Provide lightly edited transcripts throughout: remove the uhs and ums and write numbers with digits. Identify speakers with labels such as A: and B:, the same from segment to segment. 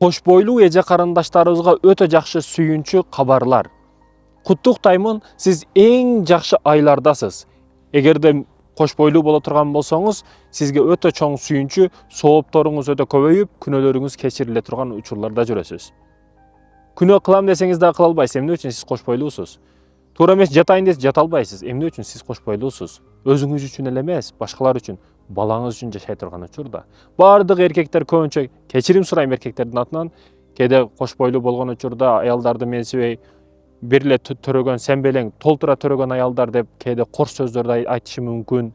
A: Кош бойлуу эже карындаштарыбызга өтө жакшы сүйүнчү кабарлар. Куттуктаймын, сиз эң жакшы айлардасыз. Эгерде кош бойлуу боло турган болсоңуз, сизге өтө чоң сүйүнчү, соопторуңуз өтө көбөйүп, күнөөлөрүңүз кечириле турган учурларда жүрөсүз. Күнөө кылам десеңиз да кыла албайсыз. Эмне үчүн сиз кош бойлуусуз? Туура эмес жатайын десеңиз жата албайсыз. Эмне үчүн сиз кош бойлуусуз? Өзүңүз үчүн эле эмес, башкалар үчүн, балаңыз үчүн жашай турган учурда. Бардык эркектер көбүнчө, кечирим сурайм эркектердин атынан, кээде кош бойлуу болгон учурда аялдарды менсибей, бир эле төрөгөн сен белең, толтура төрөгөн аялдар деп кээде кор сөздөрдү айтышы мүмкүн.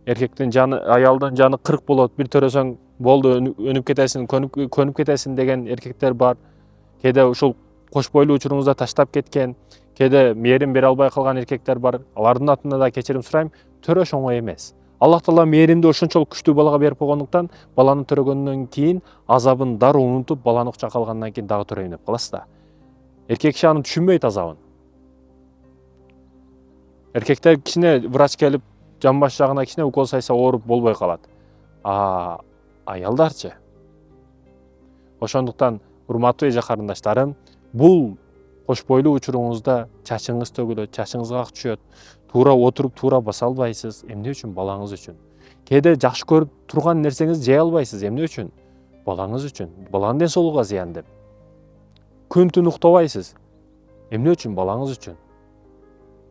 A: Эркектин жаны, аялдын жаны 40 болот, бир төрөсөң болду, өнүп кетесиң, көнүп кетесиң деген эркектер бар. Кээде ушул кош бойлуу учуруңузда таштап кеткен, кээде мээрим бере албай калган эркектер бар. Алардын атынан да кечирим сурайм, төрөш оңой эмес. Аллах Таала мээримди ошончолук күчтүү балага берип койгондуктан, баланы төрөгөндөн кийин азабын дароо унутуп, баланы кучакка алгандан кийин дагы төрөйм деп каласыз да. Эркек киши аны түшүнбөйт азабын. Эркектер кичине врач келип, жамбаш жагына кичине укол сайса ооруп болбой калат. Аялдарчы? Ошондуктан, урматтуу эже карындаштарым, бул кош бойлуу учуруңузда чачыңыз төгүлөт, чачыңыз ак түшөт, туура отуруп, туура баса албайсыз. Эмне үчүн? Балаңыз үчүн. Кээде жакшы көрүп турган нерсеңизди жей албайсыз. Эмне үчүн? Балаңыз үчүн. Баланын ден соолугуна зыян деп. Күн түн уктабайсыз. Эмне үчүн? Балаңыз үчүн.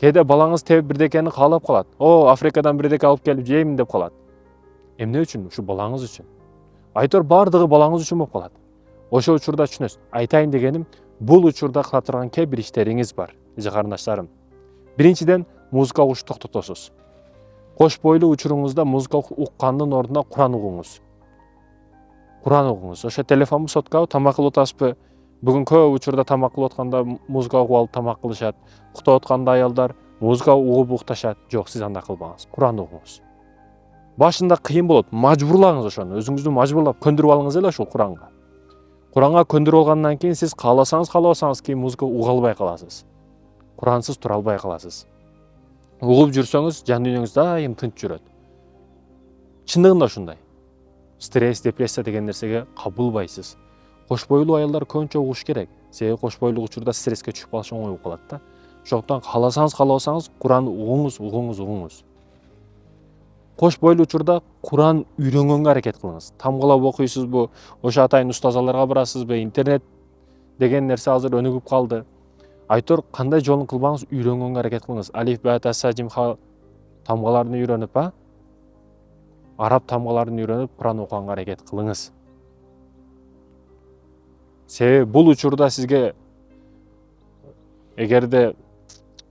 A: Кээде балаңыз тебип бирдекени каалап калат. Африкадан бирдеке алып келип жеймин деп калат. Эмне үчүн? Ушу балаңыз үчүн. Айтор бардыгы балаңыз үчүн болуп калат. Ошол учурда түшүнөсүз. Айтайын дегеним, бул учурда кыла турган кээ бир иштериңиз бар, эже карындаштарым. Биринчиден, музыка угуш токтотосуз. Кош бойлуу учуруңузда музыка уккандын ордуна Куран угуңуз. Куран угуңуз. Ошо телефонбу, соткабы, тамак кылып атасызбы? Бүгүн көп учурда тамак кылып атканда музыка угуп алып тамак кылышат. Уктап атканда аялдар музыка угуп укташат. Жок, сиз андай кылбаңыз. Куран угуңуз. Башында кыйын болот, мажбурлагыңыз ошону. Өзүңүздү мажбурлап көндүрүп алыңыз эле ошол Куранга. Куранга көндүрүп алгандан кийин сиз кааласаңыз, каалабасаңыз кийин музыка уга албай каласыз. Курансыз тура албай каласыз. Угуп жүрсөңүз, жан дүйнөңүз дайым тынч жүрөт. Чындыгында ушундай. Стресс, депрессия деген нерсеге кабылбайсыз. Кош бойлуу аялдар көбүнчө угуш керек. Себеби кош бойлуу учурда стресске түшүп калыш оңой болуп калат да. Ошондуктан кааласаңыз, каалабасаңыз Куран угуңуз. Кош бойлуу учурда Куран үйрөнгөнгө аракет кылыңыз. Тамгалап окуйсузбу, ошо атайын устазаларга барасызбы, интернет деген нерсе азыр өнүгүп калды. Айтор кандай жолун кылбаңыз, үйрөнгөнгө аракет кылыңыз. Алиф, ба, та, са, жим, ха тамгаларын үйрөнүп, араб тамгаларын үйрөнүп, Куран окуганга аракет кылыңыз. Себеби бул учурда сизге эгерде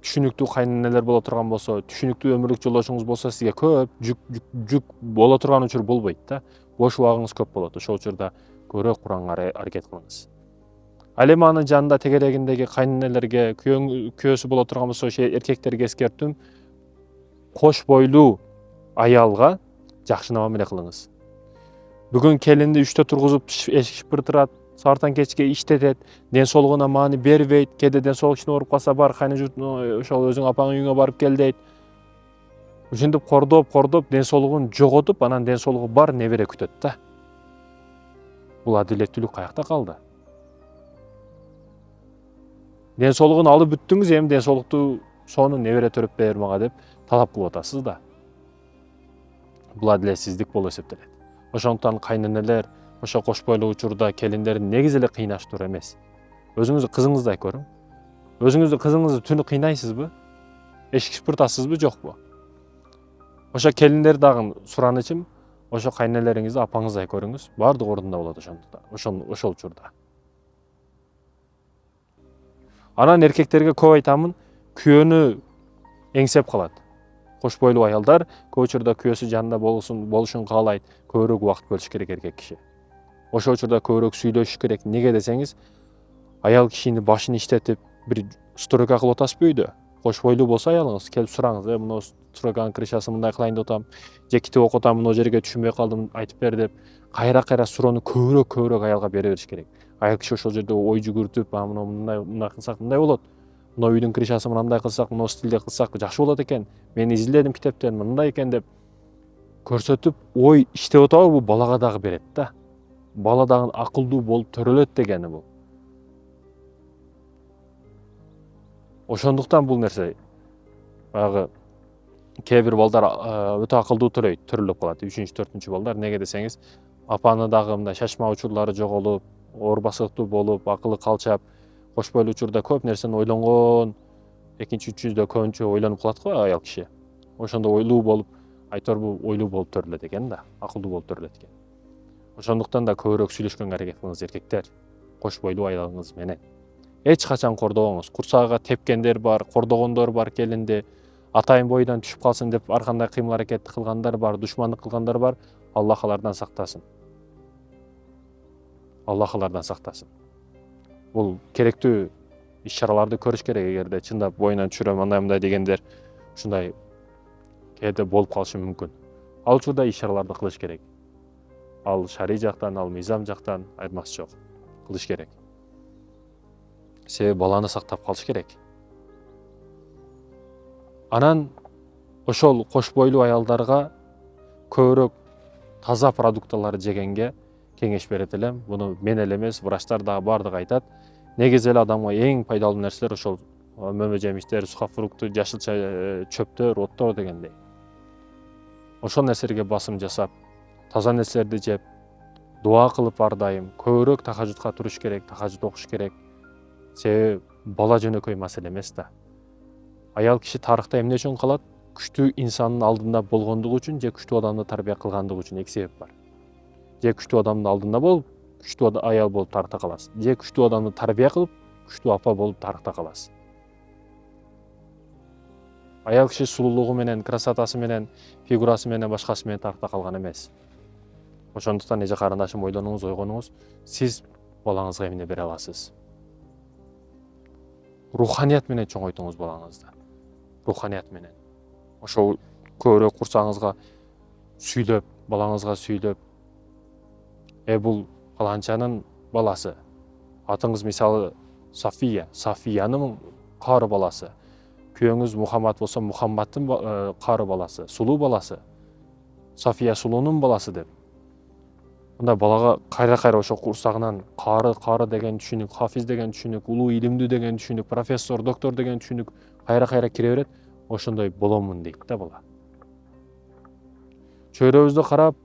A: түшүнүктүү кайненелер боло турган болсо, түшүнүктүү өмүрлүк жолдошуңуз болсо, сизге көп жүк боло турган учур болбойт да. Бош убагыңыз көп болот. Ошол учурда көбүрөөк Куранга аракет кылыңыз. Ал эми анын жанында тегерегиндеги кайненелерге, күйөөсү боло турган болсо, ошо эркектерге эскертүүм, кош бойлуу аялга жакшы мамиле кылыңыз. Бүгүн келинди 3-тө тургузуп эшик шыпыртырат, саартан кечке иштетет, ден соолугуна маани бербейт, кээде ден соолук ичине ооруп калса бар, кайны журтуна ошол өзүң апаңдын үйүңө барып кел дейт. Ушинтип кордоп, ден соолугун жоготуп, анан ден соолугу бар небере күтөт да. Бул адилеттүүлүк каякта калды? Ден соолугун алып бүттүңүз, эми ден соолукту сону небере төрөп бер мага деп талап кылып атасыз да. Бул адилетсиздик болуп эсептелет. Ошондуктан кайненелер ошо кош бойлуу учурда келиндерин негизи эле кыйнаштуур эмес. Өзүңүздүн кызыңызды көрүң. Өзүңүздүн кызыңызды түнү кыйнайсызбы? Эшик шыпыртасызбы, жокпу? Ошо келиндер дагы суранычым, ошо кайненелериңизди апаңыздай көрүңүз. Бардык ордунда болот ошондукта. Ошол учурда. Анан эркектерге көп айтамын, күйөөнү эңсеп калат. Кош бойлуу аялдар көп учурда күйөөсү жанында болушун каалайт, көбүрөөк убакыт бөлүш керек эркек киши. Ошол учурда көбүрөөк сүйлөшүш керек. Неге десеңиз, аял кишинин башын иштетип, бир стройка кылып атасызбы үйдө? Кош бойлуу болсо аялыңыз, келип сураңыз, мына стройканын крышасын мындай кылайын деп атам, же китеп окуп атам, мына жерге түшүнбөй калдым, айтып бер деп, кайра суроону көбүрөөк аялга бере бериш керек. Аял киши ошол жерде ой жүгүртүп, мындай кылсак мындай болот. Мына үйдүн крышасын мындай кылсак, мына стилде кылсак жакшы болот экен. Мен изилдедим китептен, мындай экен деп көрсөтүп, ой иштеп атабы, бул балага дагы берет да. бала дагы акылдуу болуп төрөлөт дегени бул. Ошондуктан бул нерсе баягы кээ бир балдар өтө акылдуу төрөлүп калат. 3-4 балдар неге десеңиз, апаны дагы мындай шашма учурлары жоголуп, оор басыктуу болуп, акылы калчап, кош бойлуу учурда көп нерсени ойлонгон, 2-3-дө көбүнчө ойлонуп калат го аял киши. Ошондо ойлуу болуп, айтор бул ойлуу болуп төрөлөт экен да, акылдуу болуп төрөлөт экен. Ошондуктан да көбүрөөк сүйлөшкөнгө аракет кылыңыз эркектер, кош бойлуу аялыңыз менен. Эч качан кордобоңуз. Курсагына тепкендер бар, кордогондор бар келинди, атайын бойдан түшүп калсын деп ар кандай кыймыл аракетти кылгандар бар, душмандык кылгандар бар. Аллах алардан сактасын. Аллах алардан сактасын. Бул керектүү иш-чараларды көрүш керек. Эгерде чындап боюнан түшүрөм андай дегендер ушундай кээде болуп калышы мүмкүн. Ал учурда иш-чараларды кылыш керек. Ал шарий жактан, ал мыйзам жактан айырмасы жок. Кылыш керек. Себеби баланы сактап калыш керек. Анан ошол кош бойлуу аялдарга көбүрөөк таза продукталарды жегенге кеңеш берет элем. Буну мен эле эмес, врачтар дагы баардыгы айтат. Негизи эле адамга эң пайдалуу нерселер ошол мөмө жемиштер, сухофрукты, жашылча чөптөр, оттор дегендей. Ошол нерселерге басым жасап, таза нерселерди жеп, дуа кылып ар дайым, көбүрөөк тахажжудка туруш керек, тахажжуд окуш керек. Себеби бала жөнөкөй маселе эмес да. Аял киши тарыхта эмне үчүн калат? Күчтүү инсандын алдында болгондугу үчүн же күчтүү адамды тарбия кылгандыгы үчүн эки себеп бар. Же күчтүү адамдын алдында болуп, күчтүү аял болуп тарыхта каласыз. Же күчтүү адамды тарбия кылып, күчтүү апа болуп тарыхта каласыз. Аял киши сулуулугу менен, красотасы менен, фигурасы менен, башкасы менен тарыхта калган эмес. Ошондуктан эже карындашым ойлонуңуз, ойгонуңуз, сиз балаңызга эмне бере аласыз? Руханият менен чоңойтуңуз балаңызды. Руханият менен. Ошол көбүрөөк курсагыңызга сүйлөп, балаңызга сүйлөп, бул фаланчанын баласы. Атыңыз мисалы Сафия, Сафиянын кары баласы. Күйөөңүз Мухаммад болсо, Мухаммадтын кары баласы, сулуу баласы. Сафия сулуунун баласы деп. Мында балага кайра ошол курсагынан кары деген түшүнүк, хафиз деген түшүнүк, улуу илимдүү деген түшүнүк, профессор, доктор деген түшүнүк кайра кире берет. Ошондой боломун дейт да бала. Чөйрөбүздө карап,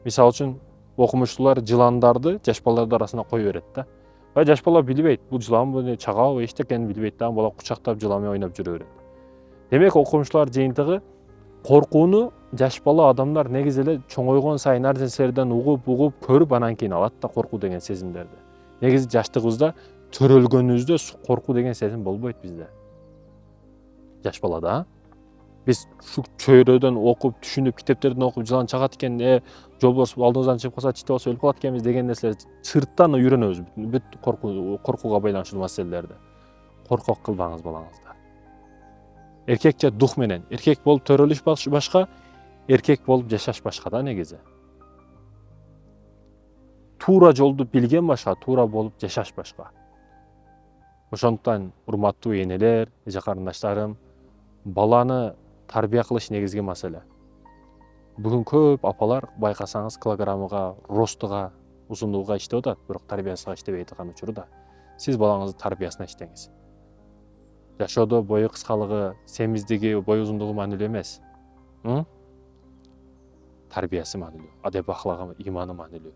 A: мисалы үчүн окумуштуулар жыландарды жаш балдардын арасына кое берет да. Жаш бала билбейт, бул жыланбы, чагабы, эчтекени билбейт да, бала кучактап жылан менен ойноп жүрө берет. Демек окумуштуулар жыйынтыгы коркууну жаш бала адамдар негизи эле чоңойгон сайын ар нерселерден угуп, көрүп, анан кийин алат да коркуу деген сезимдерди. Негизи жаштыгыбызда төрөлгөнүбүздө коркуу деген сезим болбойт бизде. Жаш балада биз ушу чөйрөдөн окуп, түшүнүп, китептерден окуп, жылан чагат экен, жолборс алдыбыздан чыгып калса, чите болсо өлүп калат экенбиз деген нерселер сырттан үйрөнөбүз. Бүт коркууга байланыштуу маселелерди. Коркок кылбаңыз балаңызды. Эркекче дух менен, эркек болуп төрөлүш башка, эркек болуп жашаш башка да негизи. Туура жолду билген башка, туура болуп жашаш башка. Ошондуктан урматтуу энелер, эже карындаштарым, баланы тарбия кылыш негизги маселе. Бүгүн көп апалар байкасаңыз килограммыга, ростуга, узундугуга иштеп атат, бирок тарбиясына иштебей аткан учурда. Сиз балаңыздын тарбиясына иштеңиз. Жашоодо бою кыскалыгы, семиздиги, бой узундугу маанилүү эмес. Тарбиясы маанилүү, адеп ахлагы, иманы маанилүү.